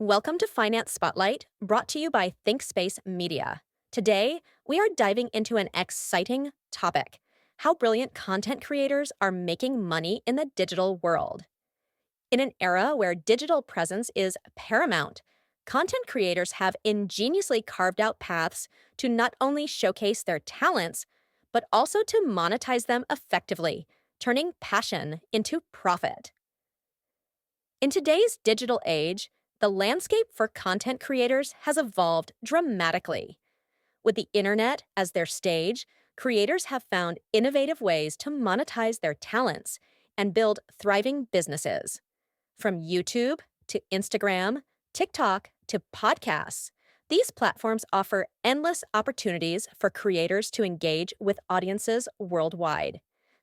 Welcome to Finance Spotlight, brought to you by ThinkSpace Media. Today, we are diving into an exciting topic: how brilliant content creators are making money in the digital world. In an era where digital presence is paramount, content creators have ingeniously carved out paths to not only showcase their talents, but also to monetize them effectively, turning passion into profit. In today's digital age, the landscape for content creators has evolved dramatically. With the internet as their stage, creators have found innovative ways to monetize their talents and build thriving businesses. From YouTube to Instagram, TikTok to podcasts, these platforms offer endless opportunities for creators to engage with audiences worldwide.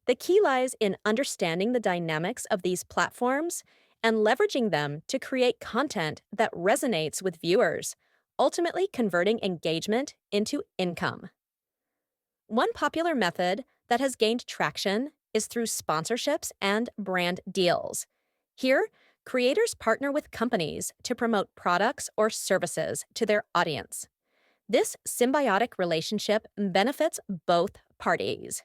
The key lies in understanding the dynamics of these platforms and leveraging them to create content that resonates with viewers, ultimately converting engagement into income. One popular method that has gained traction is through sponsorships and brand deals. Here, creators partner with companies to promote products or services to their audience. This symbiotic relationship benefits both parties.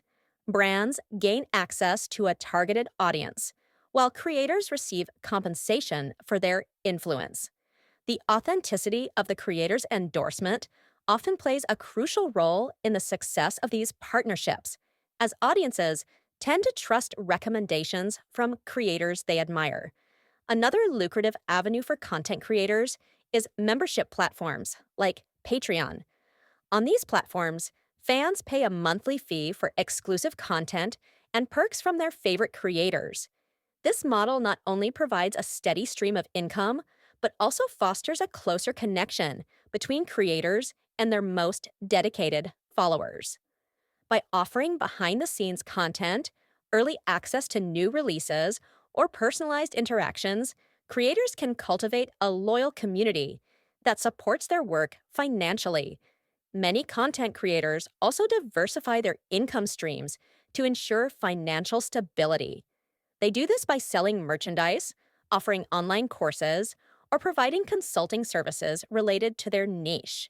Brands gain access to a targeted audience, while creators receive compensation for their influence. The authenticity of the creator's endorsement often plays a crucial role in the success of these partnerships, as audiences tend to trust recommendations from creators they admire. Another lucrative avenue for content creators is membership platforms like Patreon. On these platforms, fans pay a monthly fee for exclusive content and perks from their favorite creators. This model not only provides a steady stream of income, but also fosters a closer connection between creators and their most dedicated followers. By offering behind the scenes content, early access to new releases, or personalized interactions, creators can cultivate a loyal community that supports their work financially. Many content creators also diversify their income streams to ensure financial stability. They do this by selling merchandise, offering online courses, or providing consulting services related to their niche.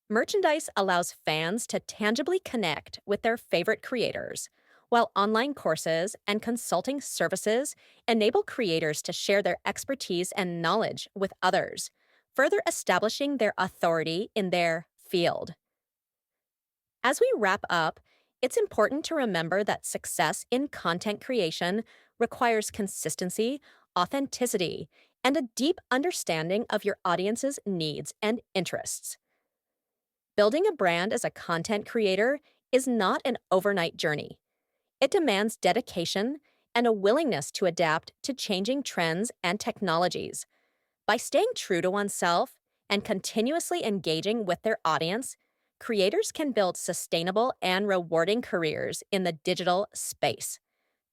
Merchandise allows fans to tangibly connect with their favorite creators, while online courses and consulting services enable creators to share their expertise and knowledge with others, further establishing their authority in their field. As we wrap up, it's important to remember that success in content creation requires consistency, authenticity, and a deep understanding of your audience's needs and interests. Building a brand as a content creator is not an overnight journey. It demands dedication and a willingness to adapt to changing trends and technologies. By staying true to oneself and continuously engaging with their audience, creators can build sustainable and rewarding careers in the digital space.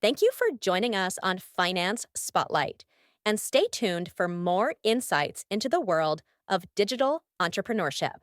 Thank you for joining us on Finance Spotlight, and stay tuned for more insights into the world of digital entrepreneurship.